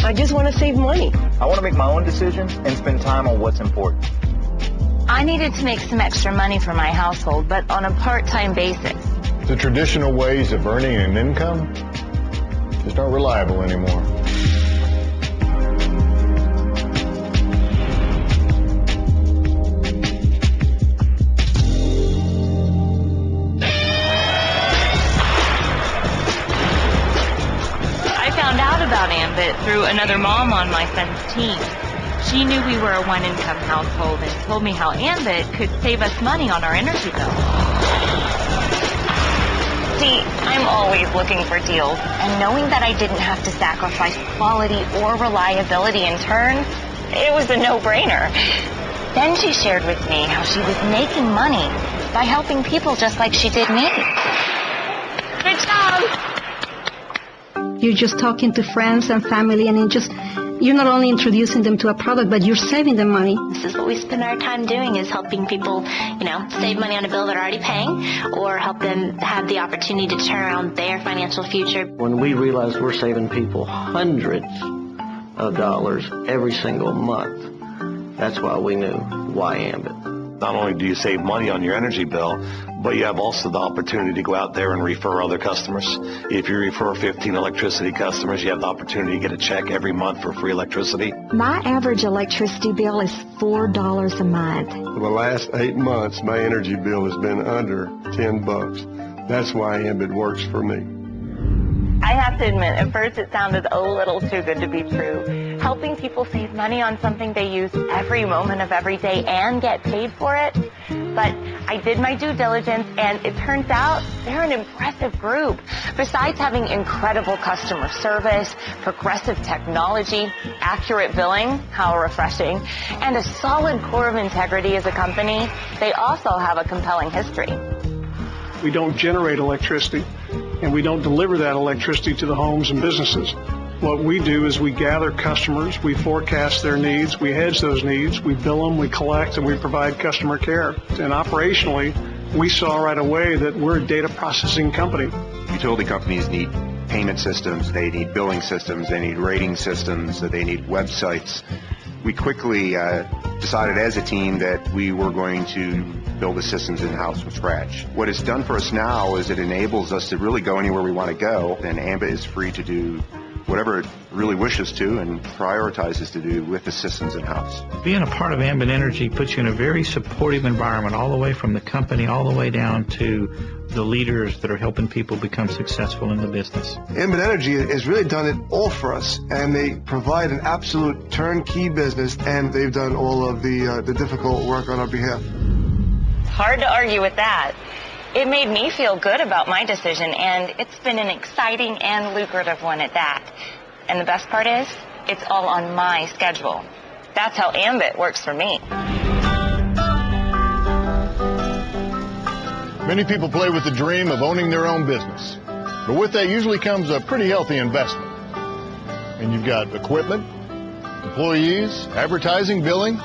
I just want to save money. I want to make my own decisions and spend time on what's important. I needed to make some extra money for my household, but on a part-time basis. The traditional ways of earning an income just aren't reliable anymore. I found out about Ambit through another mom on my son's team. She knew we were a one-income household and told me how Ambit could save us money on our energy bill. See, I'm always looking for deals, and knowing that I didn't have to sacrifice quality or reliability in turn, it was a no-brainer. Then she shared with me how she was making money by helping people just like she did me. Good job! You're just talking to friends and family, and you're not only introducing them to a product, but you're saving them money. This is what we spend our time doing, is helping people, save money on a bill they're already paying, or help them have the opportunity to turn around their financial future. When we realized we're saving people hundreds of dollars every single month, that's why we knew why Ambit. Not only do you save money on your energy bill, but you have also the opportunity to go out there and refer other customers. If you refer 15 electricity customers, you have the opportunity to get a check every month for free electricity. My average electricity bill is $4 a month. For the last 8 months, my energy bill has been under $10. That's why Ambit works for me. I have to admit, at first it sounded a little too good to be true. Helping people save money on something they use every moment of every day and get paid for it. But I did my due diligence, and it turns out they're an impressive group. Besides having incredible customer service, progressive technology, accurate billing, how refreshing, and a solid core of integrity as a company, they also have a compelling history. We don't generate electricity, and we don't deliver that electricity to the homes and businesses. What we do is we gather customers, we forecast their needs, we hedge those needs, we bill them, we collect, and we provide customer care. And operationally, we saw right away that we're a data processing company. Utility companies need payment systems, they need billing systems, they need rating systems, they need websites. We quickly decided as a team that we were going to build the systems in-house from scratch. What it's done for us now is it enables us to really go anywhere we want to go, and Ambit is free to do whatever it really wishes to and prioritizes to do with the systems in-house. Being a part of Ambit Energy puts you in a very supportive environment, all the way from the company all the way down to the leaders that are helping people become successful in the business. Ambit Energy has really done it all for us, and they provide an absolute turnkey business, and they've done all of the difficult work on our behalf. Hard to argue with that. It made me feel good about my decision, and it's been an exciting and lucrative one at that. And the best part is, it's all on my schedule. That's how Ambit works for me. Many people play with the dream of owning their own business, but with that usually comes a pretty healthy investment. And you've got equipment, employees, advertising, billing,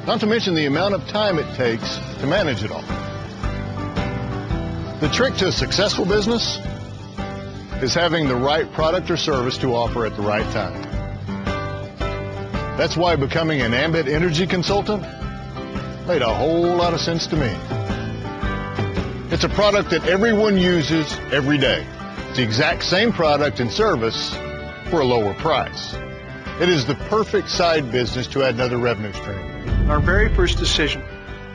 not to mention the amount of time it takes to manage it all. The trick to a successful business is having the right product or service to offer at the right time. That's why becoming an Ambit Energy consultant made a whole lot of sense to me. It's a product that everyone uses every day. It's the exact same product and service for a lower price. It is the perfect side business to add another revenue stream. Our very first decision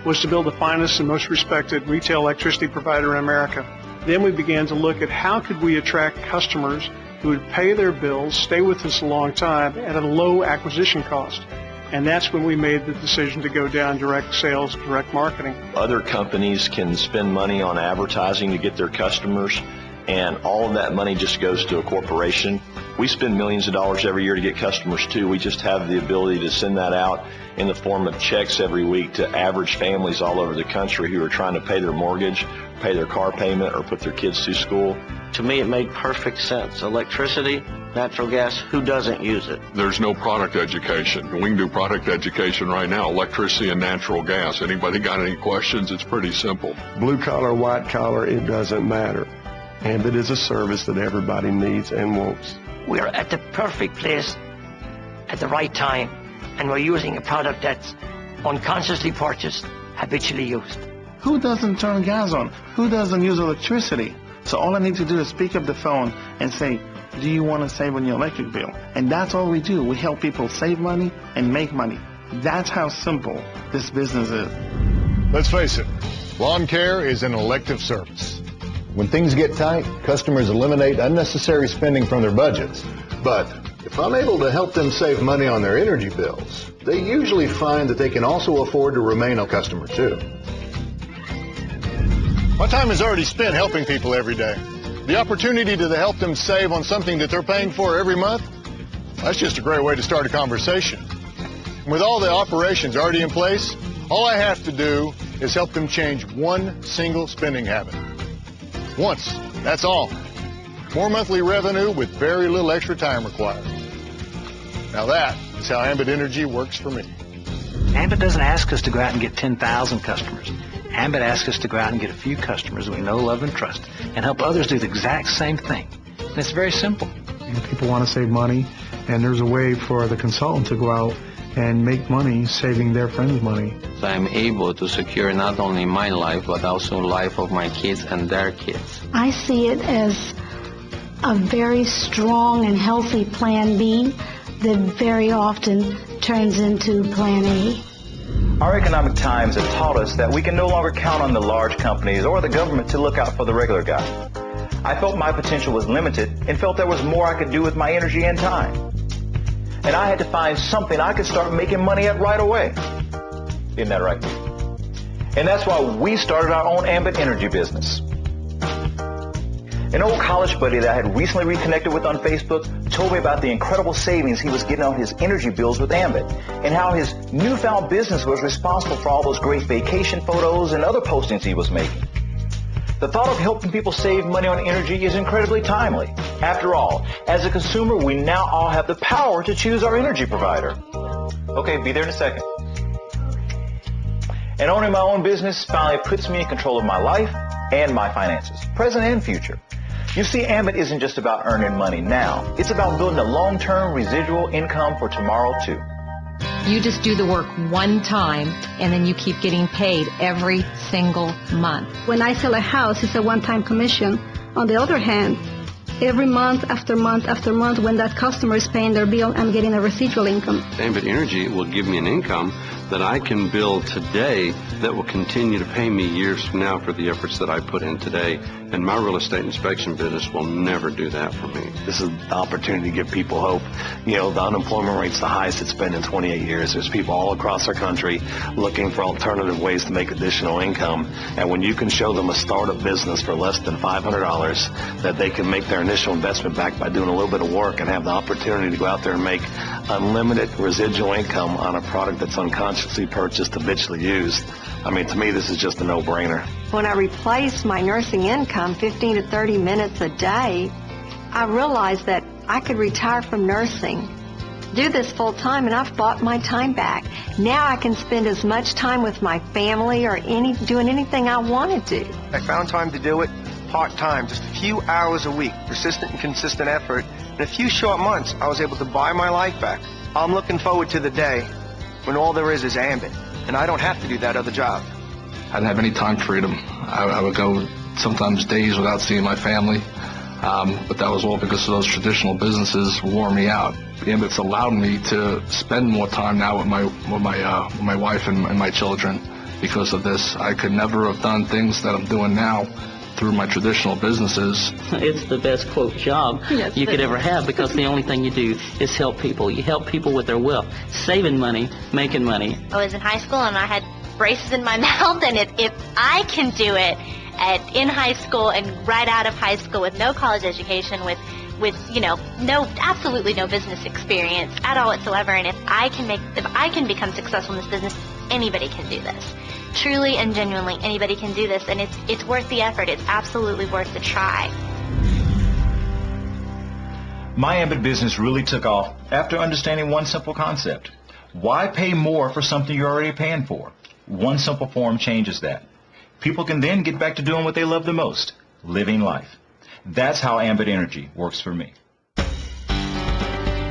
was to build the finest and most respected retail electricity provider in America. Then we began to look at how could we attract customers who would pay their bills, stay with us a long time at a low acquisition cost. And that's when we made the decision to go down direct sales, direct marketing. Other companies can spend money on advertising to get their customers, and all of that money just goes to a corporation. We spend millions of dollars every year to get customers too. We just have the ability to send that out in the form of checks every week to average families all over the country who are trying to pay their mortgage, pay their car payment, or put their kids through school. To me, it made perfect sense. Electricity, natural gas, who doesn't use it? There's no product education. We can do product education right now, electricity and natural gas. Anybody got any questions? It's pretty simple. Blue collar, white collar, it doesn't matter. And it is a service that everybody needs and wants. We are at the perfect place at the right time, and we're using a product that's unconsciously purchased, habitually used. Who doesn't turn gas on? Who doesn't use electricity? So all I need to do is pick up the phone and say, do you want to save on your electric bill? And that's all we do. We help people save money and make money. That's how simple this business is. Let's face it, lawn care is an elective service. When things get tight, customers eliminate unnecessary spending from their budgets. But if I'm able to help them save money on their energy bills, they usually find that they can also afford to remain a customer too. My time is already spent helping people every day. The opportunity to help them save on something that they're paying for every month, that's just a great way to start a conversation. With all the operations already in place, all I have to do is help them change one single spending habit. Once, that's all. More monthly revenue with very little extra time required. Now that is how Ambit Energy works for me. Ambit doesn't ask us to go out and get 10,000 customers. Ambit asks us to go out and get a few customers that we know, love, and trust, and help others do the exact same thing. And it's very simple. People want to save money, and there's a way for the consultant to go out and make money saving their friends money. So I'm able to secure not only my life, but also life of my kids and their kids. I see it as a very strong and healthy plan B that very often turns into plan A. Our economic times have taught us that we can no longer count on the large companies or the government to look out for the regular guy. I felt my potential was limited and felt there was more I could do with my energy and time. And I had to find something I could start making money at right away. Isn't that right? And that's why we started our own Ambit Energy business. An old college buddy that I had recently reconnected with on Facebook told me about the incredible savings he was getting on his energy bills with Ambit and how his newfound business was responsible for all those great vacation photos and other postings he was making. The thought of helping people save money on energy is incredibly timely. After all, as a consumer, we now all have the power to choose our energy provider. Okay, be there in a second. And owning my own business finally puts me in control of my life and my finances, present and future. You see, Ambit isn't just about earning money now. It's about building a long-term residual income for tomorrow, too. You just do the work one time, and then you keep getting paid every single month. When I sell a house, it's a one-time commission. On the other hand, every month after month after month, when that customer is paying their bill, I'm getting a residual income. Ambit Energy will give me an income that I can build today that will continue to pay me years from now for the efforts that I put in today. And my real estate inspection business will never do that for me. This is the opportunity to give people hope. You know, the unemployment rate's the highest it's been in 28 years. There's people all across our country looking for alternative ways to make additional income. And when you can show them a startup business for less than $500 that they can make their initial investment back by doing a little bit of work and have the opportunity to go out there and make unlimited residual income on a product that's unconsciously purchased, habitually used. I mean, to me, this is just a no-brainer. When I replaced my nursing income 15 to 30 minutes a day, I realized that I could retire from nursing, do this full time, and I've bought my time back. Now I can spend as much time with my family or doing anything I want to do. I found time to do it part-time, just a few hours a week, persistent and consistent effort. In a few short months, I was able to buy my life back. I'm looking forward to the day when all there is Ambit, and I don't have to do that other job. I didn't have any time freedom. I would go sometimes days without seeing my family, but that was all because those traditional businesses wore me out. Ambit's allowed me to spend more time now with my wife and my children because of this. I could never have done things that I'm doing now through my traditional businesses. It's the best, quote, job you could ever have because the only thing you do is help people. You help people with their wealth, saving money, making money. I was in high school and I had braces in my mouth, and if I can do it in high school and right out of high school with no college education, with absolutely no business experience at all whatsoever, and if I can become successful in this business, anybody can do this. Truly and genuinely, anybody can do this, and it's worth the effort. It's absolutely worth the try. My Ambit business really took off after understanding one simple concept. Why pay more for something you're already paying for? One simple form changes that. People can then get back to doing what they love the most, living life. That's how Ambit Energy works for me.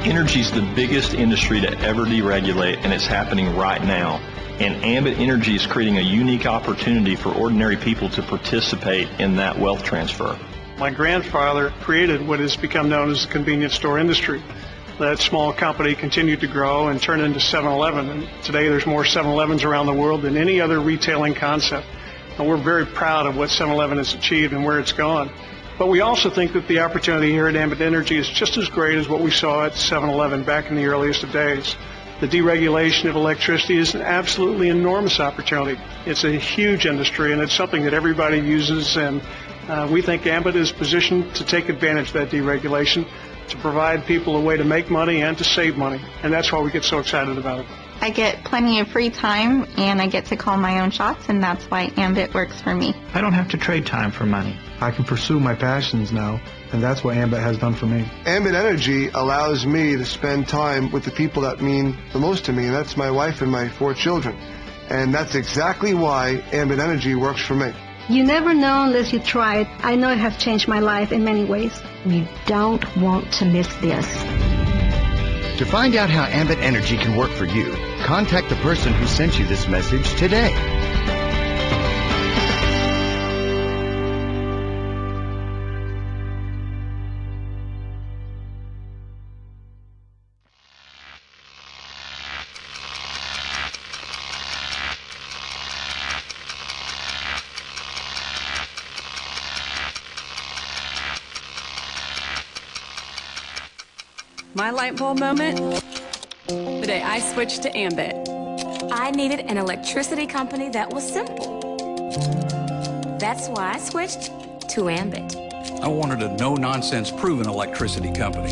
Energy's the biggest industry to ever deregulate, and it's happening right now. And Ambit Energy is creating a unique opportunity for ordinary people to participate in that wealth transfer. My grandfather created what has become known as the convenience store industry. That small company continued to grow and turn into 7-Eleven. And today there's more 7-Elevens around the world than any other retailing concept. And we're very proud of what 7-Eleven has achieved and where it's gone. But we also think that the opportunity here at Ambit Energy is just as great as what we saw at 7-Eleven back in the earliest of days. The deregulation of electricity is an absolutely enormous opportunity. It's a huge industry, and it's something that everybody uses, and we think Ambit is positioned to take advantage of that deregulation, to provide people a way to make money and to save money, and that's why we get so excited about it. I get plenty of free time, and I get to call my own shots, and that's why Ambit works for me. I don't have to trade time for money. I can pursue my passions now, and that's what Ambit has done for me. Ambit Energy allows me to spend time with the people that mean the most to me, and that's my wife and my 4 children. And that's exactly why Ambit Energy works for me. You never know unless you try it. I know it has changed my life in many ways. You don't want to miss this. To find out how Ambit Energy can work for you, contact the person who sent you this message today. My light bulb moment, the day I switched to Ambit. I needed an electricity company that was simple. That's why I switched to Ambit. I wanted a no-nonsense proven electricity company.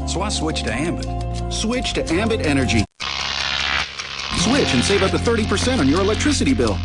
So I switched to Ambit. Switch to Ambit Energy. Switch and save up to 30% on your electricity bill.